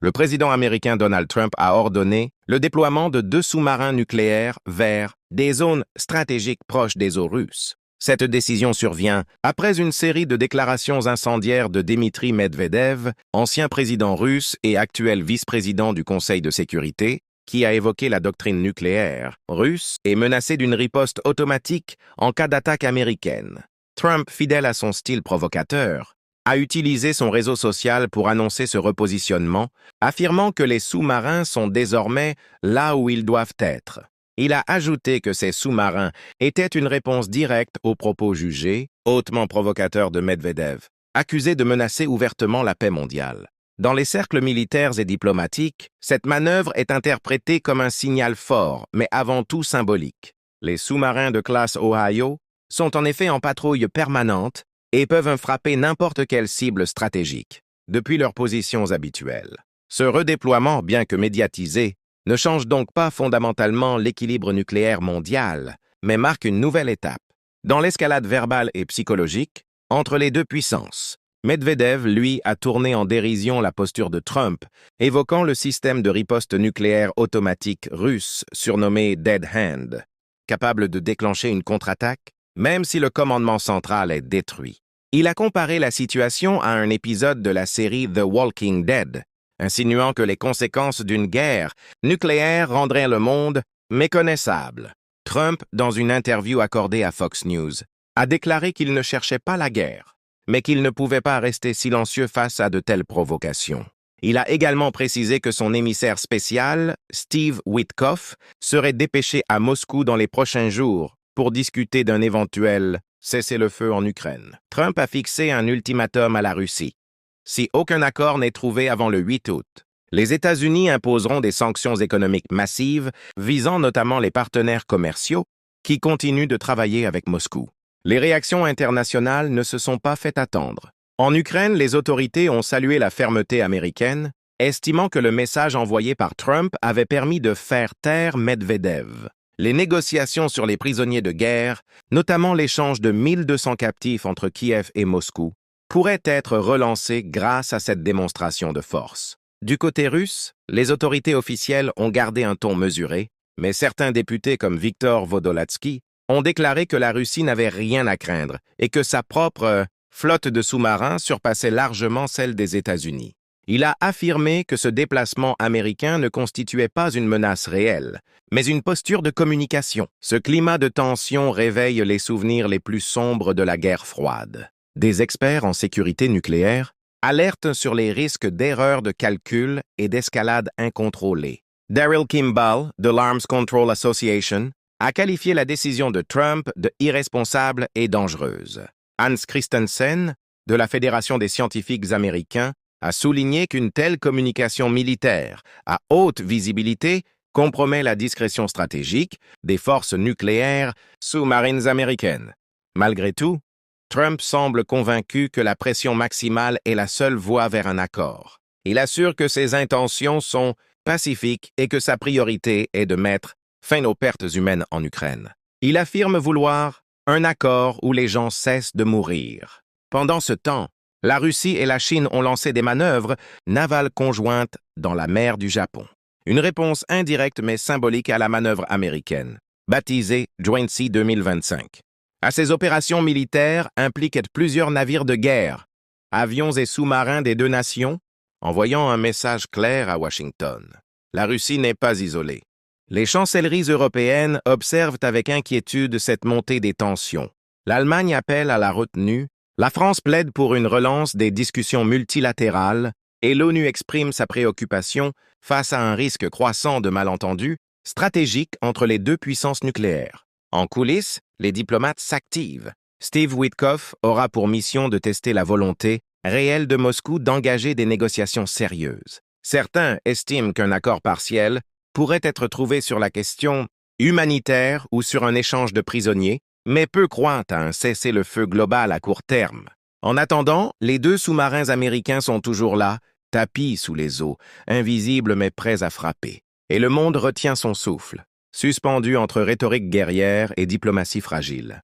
le président américain Donald Trump a ordonné le déploiement de 2 sous-marins nucléaires vers des zones stratégiques proches des eaux russes. Cette décision survient après une série de déclarations incendiaires de Dmitri Medvedev, ancien président russe et actuel vice-président du Conseil de sécurité, qui a évoqué la doctrine nucléaire russe et menacé d'une riposte automatique en cas d'attaque américaine. Trump, fidèle à son style provocateur, a utilisé son réseau social pour annoncer ce repositionnement, affirmant que les sous-marins sont désormais là où ils doivent être. Il a ajouté que ces sous-marins étaient une réponse directe aux propos jugés, hautement provocateurs de Medvedev, accusé de menacer ouvertement la paix mondiale. Dans les cercles militaires et diplomatiques, cette manœuvre est interprétée comme un signal fort, mais avant tout symbolique. Les sous-marins de classe Ohio sont en effet en patrouille permanente et peuvent frapper n'importe quelle cible stratégique, depuis leurs positions habituelles. Ce redéploiement, bien que médiatisé, ne change donc pas fondamentalement l'équilibre nucléaire mondial, mais marque une nouvelle étape. Dans l'escalade verbale et psychologique, entre les deux puissances, Medvedev, lui, a tourné en dérision la posture de Trump, évoquant le système de riposte nucléaire automatique russe surnommé Dead Hand, capable de déclencher une contre-attaque, même si le commandement central est détruit. Il a comparé la situation à un épisode de la série The Walking Dead, insinuant que les conséquences d'une guerre nucléaire rendraient le monde méconnaissable. Trump, dans une interview accordée à Fox News, a déclaré qu'il ne cherchait pas la guerre, mais qu'il ne pouvait pas rester silencieux face à de telles provocations. Il a également précisé que son émissaire spécial, Steve Witkoff, serait dépêché à Moscou dans les prochains jours pour discuter d'un éventuel cessez-le-feu en Ukraine. Trump a fixé un ultimatum à la Russie. Si aucun accord n'est trouvé avant le 8 août, les États-Unis imposeront des sanctions économiques massives visant notamment les partenaires commerciaux qui continuent de travailler avec Moscou. Les réactions internationales ne se sont pas fait attendre. En Ukraine, les autorités ont salué la fermeté américaine, estimant que le message envoyé par Trump avait permis de faire taire Medvedev. Les négociations sur les prisonniers de guerre, notamment l'échange de 1200 captifs entre Kiev et Moscou, pourrait être relancé grâce à cette démonstration de force. Du côté russe, les autorités officielles ont gardé un ton mesuré, mais certains députés comme Viktor Vodolatsky ont déclaré que la Russie n'avait rien à craindre et que sa propre flotte de sous-marins surpassait largement celle des États-Unis. Il a affirmé que ce déplacement américain ne constituait pas une menace réelle, mais une posture de communication. Ce climat de tension réveille les souvenirs les plus sombres de la guerre froide. Des experts en sécurité nucléaire alertent sur les risques d'erreurs de calcul et d'escalade incontrôlée. Daryl Kimball, de l'Arms Control Association, a qualifié la décision de Trump de irresponsable et dangereuse. Hans Christensen, de la Fédération des scientifiques américains, a souligné qu'une telle communication militaire à haute visibilité compromet la discrétion stratégique des forces nucléaires sous-marines américaines. Malgré tout, Trump semble convaincu que la pression maximale est la seule voie vers un accord. Il assure que ses intentions sont pacifiques et que sa priorité est de mettre fin aux pertes humaines en Ukraine. Il affirme vouloir un accord où les gens cessent de mourir. Pendant ce temps, la Russie et la Chine ont lancé des manœuvres navales conjointes dans la mer du Japon. Une réponse indirecte mais symbolique à la manœuvre américaine, baptisée Joint Sea 2025. À ces opérations militaires impliquent plusieurs navires de guerre, avions et sous-marins des deux nations, envoyant un message clair à Washington. La Russie n'est pas isolée. Les chancelleries européennes observent avec inquiétude cette montée des tensions. L'Allemagne appelle à la retenue, la France plaide pour une relance des discussions multilatérales et l'ONU exprime sa préoccupation face à un risque croissant de malentendus stratégiques entre les deux puissances nucléaires. En coulisses, les diplomates s'activent. Steve Witkoff aura pour mission de tester la volonté réelle de Moscou d'engager des négociations sérieuses. Certains estiment qu'un accord partiel pourrait être trouvé sur la question humanitaire ou sur un échange de prisonniers, mais peu croient à un cessez-le-feu global à court terme. En attendant, les deux sous-marins américains sont toujours là, tapis sous les eaux, invisibles mais prêts à frapper. Et le monde retient son souffle, suspendu entre rhétorique guerrière et diplomatie fragile.